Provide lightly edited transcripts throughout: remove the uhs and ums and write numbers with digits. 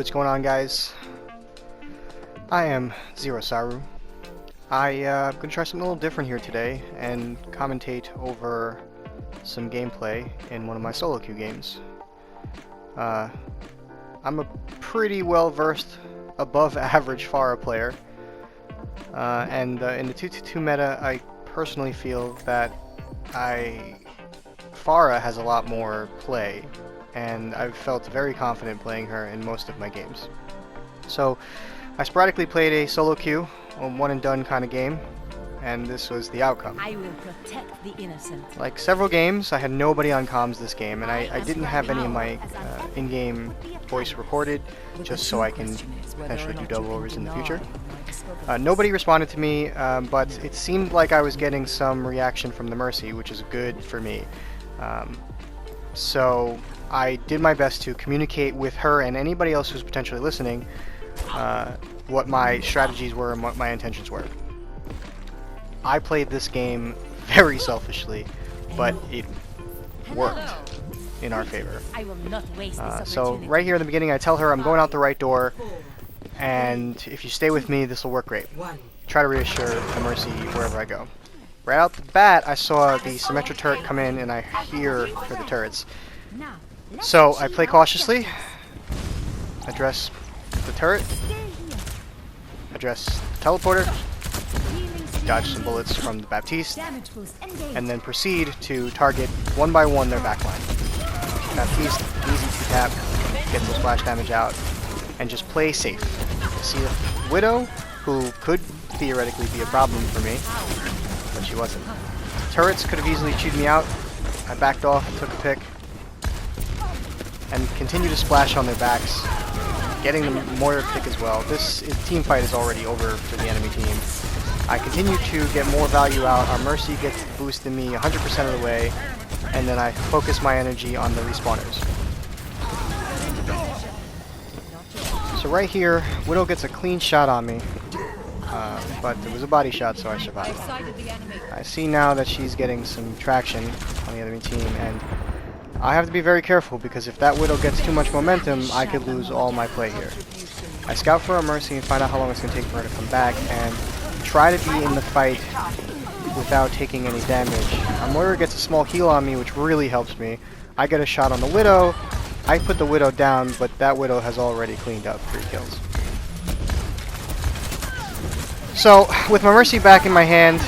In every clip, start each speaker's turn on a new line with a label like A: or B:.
A: what's going on, guys? I am Zero Saru. I'm gonna try something a little different here today and commentate over some gameplay in one of my solo queue games. I'm a pretty well-versed, above-average Phara player, and in the 2-2-2 meta, I personally feel that Phara has a lot more play, and I've felt very confident playing her in most of my games. So I sporadically played a solo queue, a one-and-done kind of game, and this was the outcome.
B: I will protect the innocent.
A: Like several games, I had nobody on comms this game, and I didn't have any of my in-game voice recorded, just so I can potentially do double overs in the future. Nobody responded to me, but it seemed like I was getting some reaction from the Mercy, which is good for me. So I did my best to communicate with her and anybody else who's potentially listening what my strategies were and what my intentions were. I played this game very selfishly, but it worked in our favor.
B: I will not waste this
A: So
B: opportunity.
A: right here in the beginning I tell her I'm going out the right door, and if you stay with me this will work great. Try to reassure the Mercy wherever I go. Right out the bat I saw the Symmetra turret come in, and I hear for the turrets.
B: Now,
A: So I play cautiously, address the turret, address the teleporter, dodge some bullets from the Baptiste,
B: damage boost engage.
A: and then proceed to target one by one their backline. Baptiste, easy to tap, get some splash damage out, and just play safe. See the Widow, who could theoretically be a problem for me, but she wasn't. Turrets could have easily chewed me out. I backed off, took a pick, and continue to splash on their backs, getting them more pick as well. This team fight is already over for the enemy team. I continue to get more value out. Our Mercy gets boosted me 100% of the way, and then I focus my energy on the respawners. So right here, Widow gets a clean shot on me, but it was a body shot, so I survived. I see now that she's getting some traction on the enemy team, and I have to be very careful, because if that Widow gets too much momentum, I could lose all my play here. I scout for a Mercy and find out how long it's going to take for her to come back, and try to be in the fight without taking any damage. Our Moira gets a small heal on me, which really helps me. I get a shot on the Widow. I put the Widow down, but that Widow has already cleaned up 3 kills. So, with my Mercy back in my hand,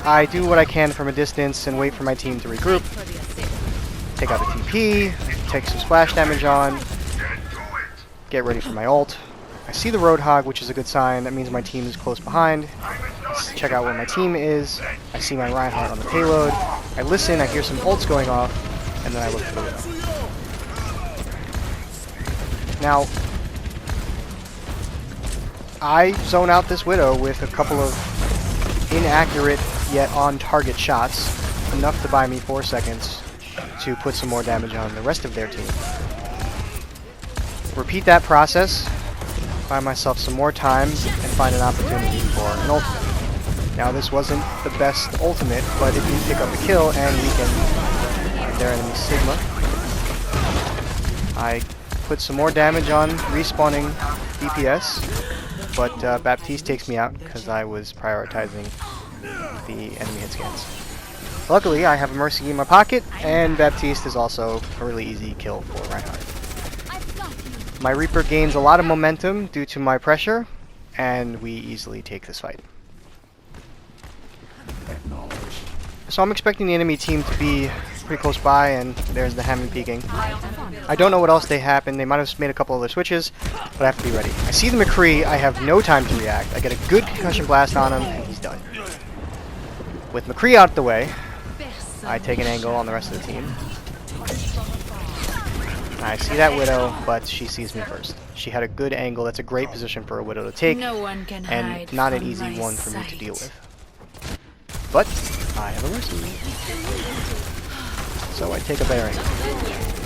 A: I do what I can from a distance and wait for my team to regroup. Take out the TP, take some splash damage on, get ready for my ult. I see the Roadhog, which is a good sign. That means my team is close behind. Let's check out where my team is. I see my Reinhardt on the payload. I listen, I hear some ults going off, and then I look for the Widow. Now, I zone out this Widow with a couple of inaccurate yet on-target shots, enough to buy me 4 seconds to put some more damage on the rest of their team. Repeat that process, buy myself some more time, and find an opportunity for an ultimate. Now this wasn't the best ultimate, but it did pick up a kill and weaken their enemy Sigma. I put some more damage on respawning DPS, but Baptiste takes me out because I was prioritizing the enemy hit scans. Luckily, I have a Mercy in my pocket, and Baptiste is also a really easy kill for Reinhardt. My Reaper gains a lot of momentum due to my pressure, and we easily take this fight. So I'm expecting the enemy team to be pretty close by, and there's the Hammond peeking. I don't know what else they happened. They might have made a couple other switches, but I have to be ready. I see the McCree. I have no time to react. I get a good concussion blast on him, and he's done. With McCree out the way, I take an angle on the rest of the team. I see that Widow, but she sees me first. She had a good angle. That's a great position for a Widow to take,
B: No one can
A: and
B: hide
A: not an
B: from
A: easy
B: my
A: one for me to
B: sight.
A: deal with. But I have a Mercy. So I take a bearing.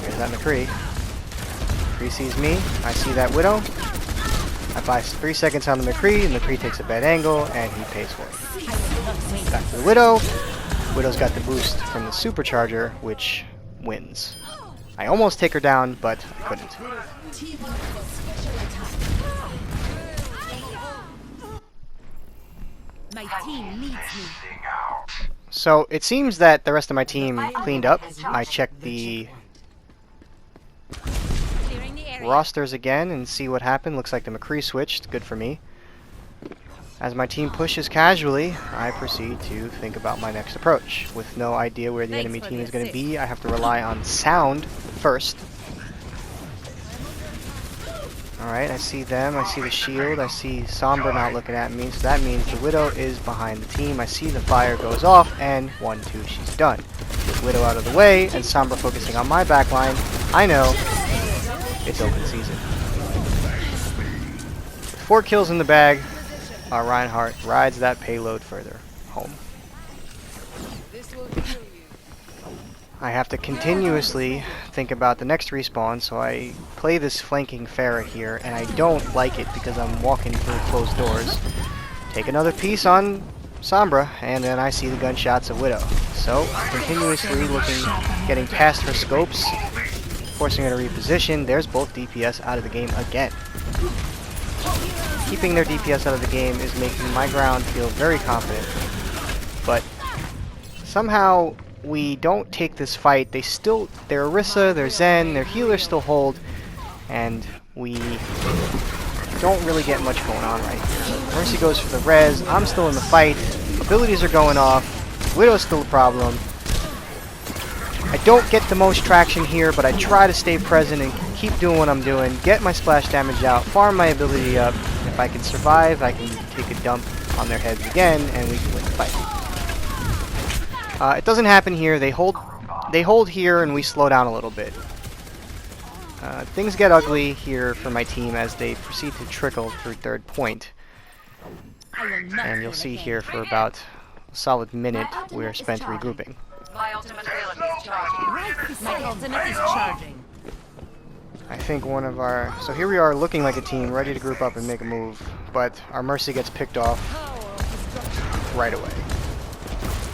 A: There's that McCree. McCree sees me. I see that Widow. I buy 3 seconds on the McCree, and McCree takes a bad angle, and he pays for it. Back to the Widow. Widow's got the boost from the supercharger, which wins. I almost take her down, but I couldn't.
B: My team needs me.
A: So it seems that the rest of my team cleaned up. I checked the
B: Clearing the area.
A: rosters again and see what happened. Looks like the McCree switched. Good for me. As my team pushes casually, I proceed to think about my next approach. With no idea where the
B: Thanks
A: enemy
B: for
A: team
B: the
A: is going to
B: assist.
A: be, I have to rely on sound first. Alright, I see them, I see the shield, I see Sombra not looking at me, so that means the Widow is behind the team. I see the fire goes off, and 1-2, she's done. With Widow out of the way, and Sombra focusing on my backline, I know it's open season. With 4 kills in the bag, our Reinhardt rides that payload further home. I have to continuously think about the next respawn, so I play this flanking Phara here, and I don't like it because I'm walking through closed doors. Take another piece on Sombra, and then I see the gunshots of Widow. So, continuously looking, getting past her scopes, forcing her to reposition. There's both DPS out of the game again. Keeping their DPS out of the game is making my ground feel very confident, but somehow we don't take this fight. Their Orisa, their Zen, their healers still hold, and we don't really get much going on right here. Mercy goes for the res, I'm still in the fight, abilities are going off, Widow's still a problem. I don't get the most traction here, but I try to stay present and keep doing what I'm doing, get my splash damage out, farm my ability up. If I can survive, I can take a dump on their heads again, and we can win the fight. It doesn't happen here. They hold here, and we slow down a little bit. Things get ugly here for my team as they proceed to trickle through third point. And you'll see here for about a solid minute we're spent regrouping.
C: My ultimate ability is charging.
B: My ultimate is charging.
A: I think one of our... So here we are looking like a team, ready to group up and make a move, but our Mercy gets picked off right away.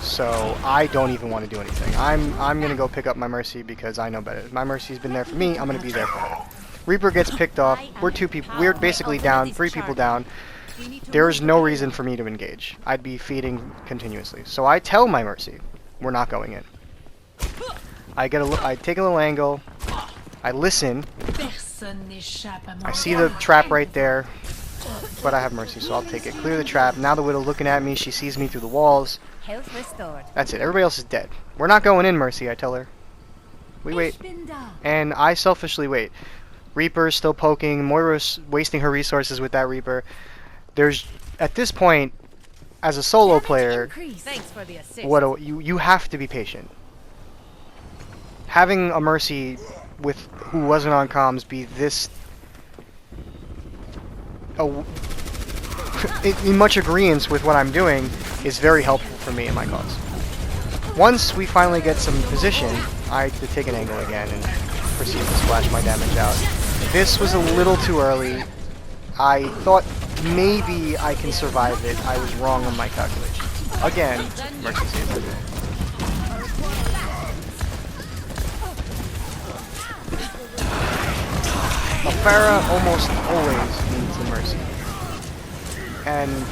A: So I don't even want to do anything. I'm going to go pick up my Mercy because I know better. My Mercy's been there for me, I'm going to be there for her. Reaper gets picked off, we're basically down, 3 people down. There's no reason for me to engage. I'd be feeding continuously. So I tell my Mercy, we're not going in. I take a little angle, I listen, I see the trap right there, but I have Mercy, so I'll take it. Clear the trap. Now the Widow looking at me, she sees me through the walls.
B: Health restored.
A: That's it, everybody else is dead. We're not going in, Mercy, I tell her. We wait. And I selfishly wait. Reaper's still poking, Moira's wasting her resources with that Reaper. There's, at this point, as a solo player,
B: Thanks for the assist.
A: you have to be patient. Having a Mercy with who wasn't on comms be this in much agreement with what I'm doing is very helpful for me in my cause. Once we finally get some position, I have to take an angle again and proceed to splash my damage out. This was a little too early. I thought maybe I can survive it. I was wrong on my calculations. Again, Mercy saves it. A Phara almost always needs a Mercy. And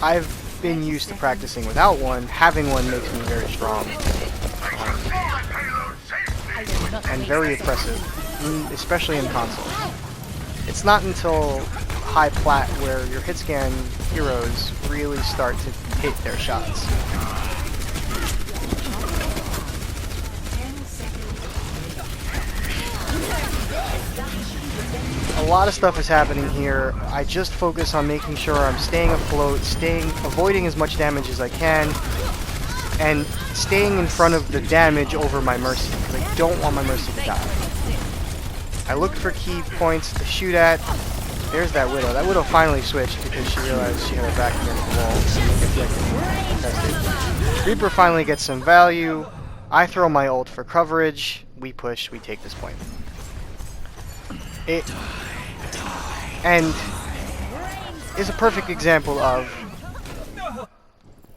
A: I've been used to practicing without one. Having one makes me very strong. And very oppressive, especially in console. It's not until high plat where your hit scan heroes really start to hit their shots. A lot of stuff is happening here. I just focus on making sure I'm staying afloat, avoiding as much damage as I can, and staying in front of the damage over my Mercy, because I don't want my Mercy to die. I looked for key points to shoot at. There's that Widow. That Widow finally switched because she realized she had her back against the wall. Reaper finally gets some value. I throw my ult for coverage. We push. We take this point. It is a perfect example of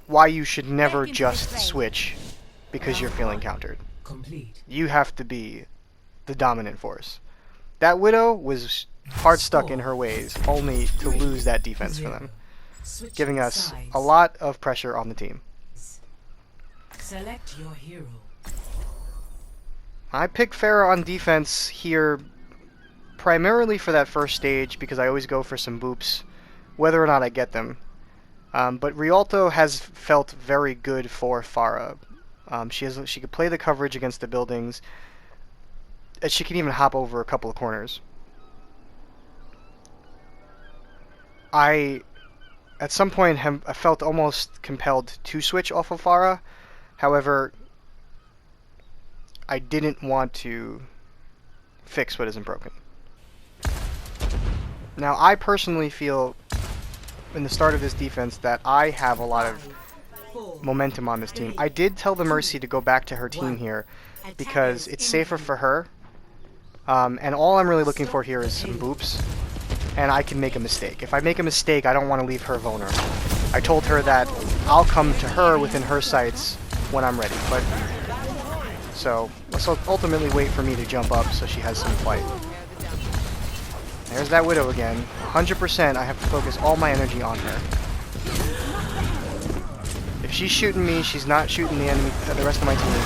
A: why you should never just switch because you're feeling countered. You have to be the dominant force. That Widow was hard stuck in her ways, only to lose that defense for them. giving us a lot of pressure on the team.
D: Select your hero.
A: I pick Phara on defense here primarily for that first stage because I always go for some boops, whether or not I get them. But Rialto has felt very good for Phara. She could play the coverage against the buildings, and she can even hop over a couple of corners. At some point, I felt almost compelled to switch off of Phara. However, I didn't want to fix what isn't broken. Now, I personally feel in the start of this defense that I have a lot of momentum on this team. I did tell the Mercy to go back to her team here because it's safer for her. And all I'm really looking for here is some boops, and I can make a mistake. If I make a mistake, I don't want to leave her vulnerable. I told her that I'll come to her within her sights when I'm ready. So let's ultimately wait for me to jump up so she has some fight. There's that Widow again. 100% I have to focus all my energy on her. If she's shooting me, she's not shooting the rest of my team.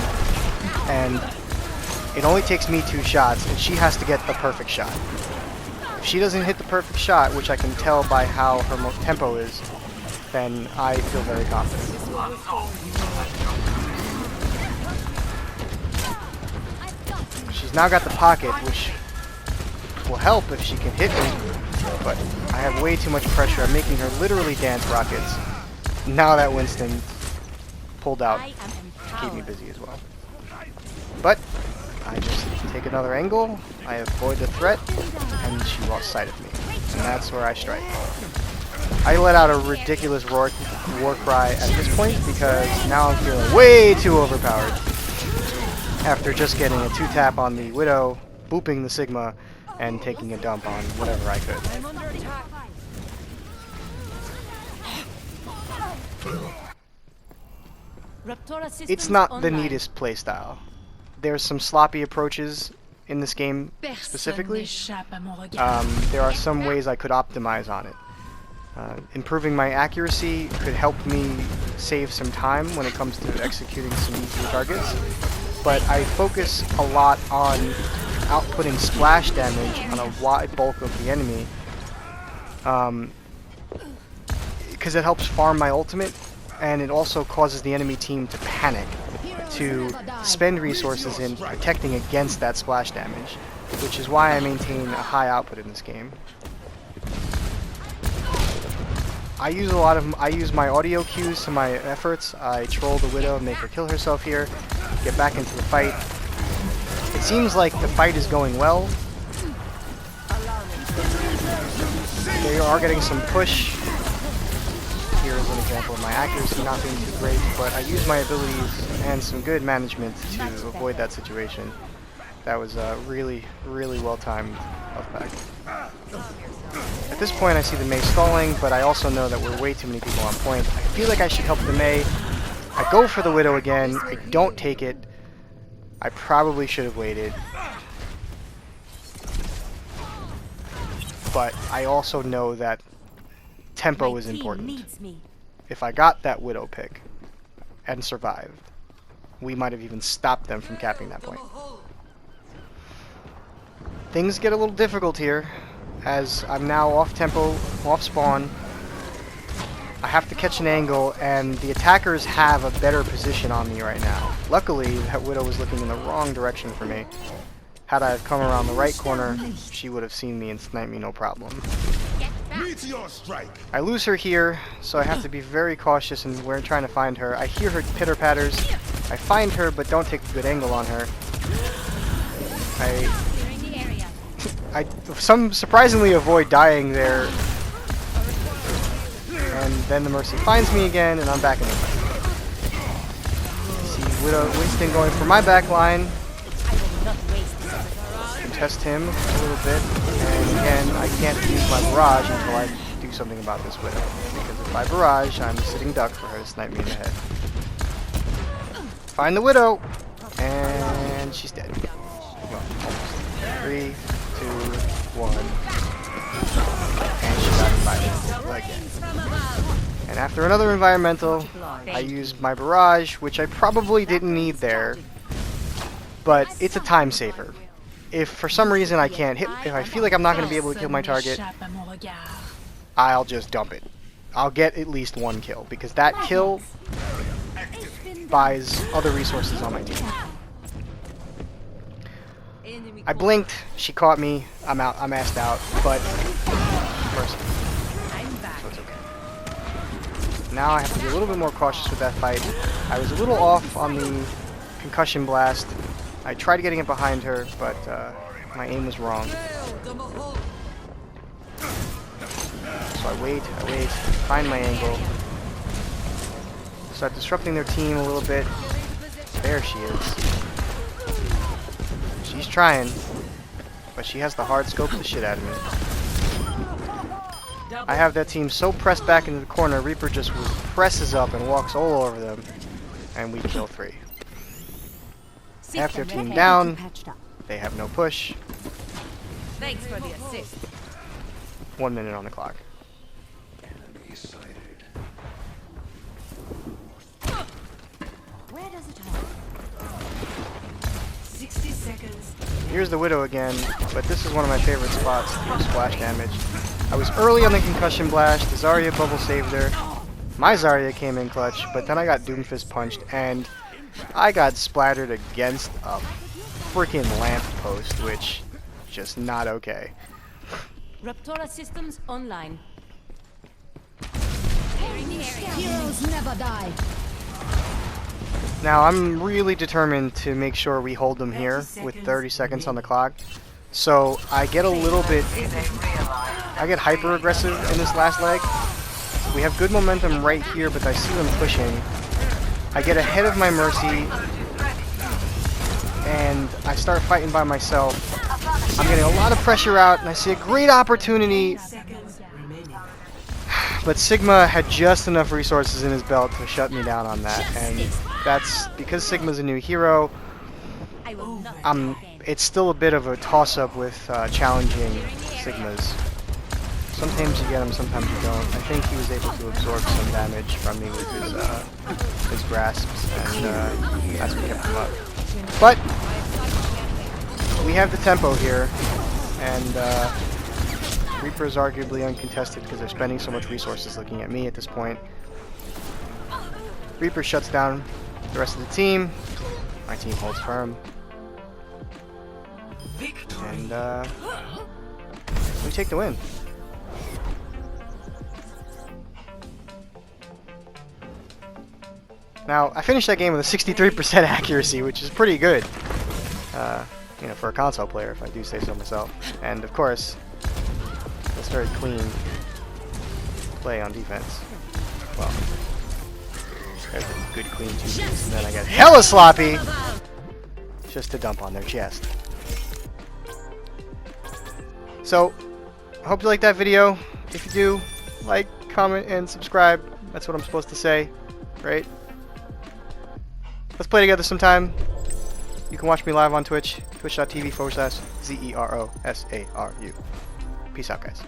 A: And it only takes me 2 shots, and she has to get the perfect shot. If she doesn't hit the perfect shot, which I can tell by how her tempo is, then I feel very confident. She's now got the pocket, which will help if she can hit me, but I have way too much pressure. I'm making her literally dance rockets. Now that Winston pulled out, keep me busy as well. But I just take another angle, I avoid the threat, and she lost sight of me. And that's where I strike. I let out a ridiculous war cry at this point because now I'm feeling way too overpowered. After just getting a 2-tap on the Widow, booping the Sigma, and taking a dump on whatever I could. It's not the neatest playstyle. There's some sloppy approaches in this game specifically. There are some ways I could optimize on it. Improving my accuracy could help me save some time when it comes to executing some easier targets. But I focus a lot on outputting splash damage on a wide bulk of the enemy, because it helps farm my ultimate, and it also causes the enemy team to panic, to spend resources in protecting against that splash damage, which is why I maintain a high output in this game. I use my audio cues to my efforts. I troll the Widow and make her kill herself here, get back into the fight. It seems like the fight is going well. They are getting some push. Here is an example of my accuracy not being too great, but I use my abilities and some good management to avoid that situation. That was really, really well timed off back. At this point I see the Mei stalling, but I also know that we're way too many people on point. I feel like I should help the Mei. I go for the Widow again. I don't take it. I probably should have waited. But I also know that tempo is important. If I got that Widow pick and survived, we might have even stopped them from capping that point. Things get a little difficult here, as I'm now off tempo, off spawn. I have to catch an angle, and the attackers have a better position on me right now. Luckily, that Widow was looking in the wrong direction for me. Had I come around the right corner, she would have seen me and sniped me no problem. I lose her here, so I have to be very cautious in where I'm trying to find her. I hear her pitter-patters. I find her, but don't take a good angle on her. I surprisingly avoid dying there. And then the Mercy finds me again, and I'm back in the fight. See Winston going for my back line. Contest him a little bit. And again, I can't use my barrage until I do something about this Widow. Because if I barrage, I'm a sitting duck for her to snipe me in the head. Find the Widow! And she's dead. Well, almost. 3, 2, 1. And she got invited again. And after another environmental, I used my barrage, which I probably didn't need there, but it's a time saver. If for some reason I can't hit, if I feel like I'm not going to be able to kill my target, I'll just dump it. I'll get at least one kill, because that kill buys other resources on my team. I blinked, she caught me, I'm out, I'm assed out, but first, so it's okay. Now I have to be a little bit more cautious with that fight. I was a little off on the concussion blast. I tried getting it behind her, but my aim was wrong. So I wait, find my angle, start disrupting their team a little bit. There she is. She's trying, but she has the hard scope the shit out of me. I have that team so pressed back into the corner, Reaper just presses up and walks all over them, and we kill 3. Half their team down, they have no push.
B: Thanks for the assist.
A: 1 minute on the clock.
B: Where does it hurt?
C: 60 seconds.
A: Here's the Widow again, but this is one of my favorite spots to do splash damage. I was early on the concussion blast, the Zarya bubble saved her. My Zarya came in clutch, but then I got Doomfist punched, and I got splattered against a freaking lamp post, which just not okay.
B: Raptora systems online.
D: Heroes never die.
A: Now I'm really determined to make sure we hold them here with 30 seconds on the clock. So I get a little bit, I get hyper aggressive in this last leg. We have good momentum right here, but I see them pushing. I get ahead of my Mercy, and I start fighting by myself. I'm getting a lot of pressure out, and I see a great opportunity. But Sigma had just enough resources in his belt to shut me down on that, and that's because Sigma's a new hero. It's still a bit of a toss-up with challenging Sigmas. Sometimes you get him, sometimes you don't. I think he was able to absorb some damage from me with his grasps, and that's what kept him up. But we have the tempo here, and Reaper is arguably uncontested because they're spending so much resources looking at me at this point. Reaper shuts down the rest of the team. My team holds firm. And we take the win. Now, I finished that game with a 63% accuracy, which is pretty good. You know, for a console player, if I do say so myself. And of course, it's very clean play on defense. Well, there's a good clean 2 piece, and then I get hella sloppy just to dump on their chest. So, I hope you liked that video. If you do, like, comment, and subscribe. That's what I'm supposed to say, right? Let's play together sometime. You can watch me live on Twitch, twitch.tv/ZEROSARU. Peace out, guys.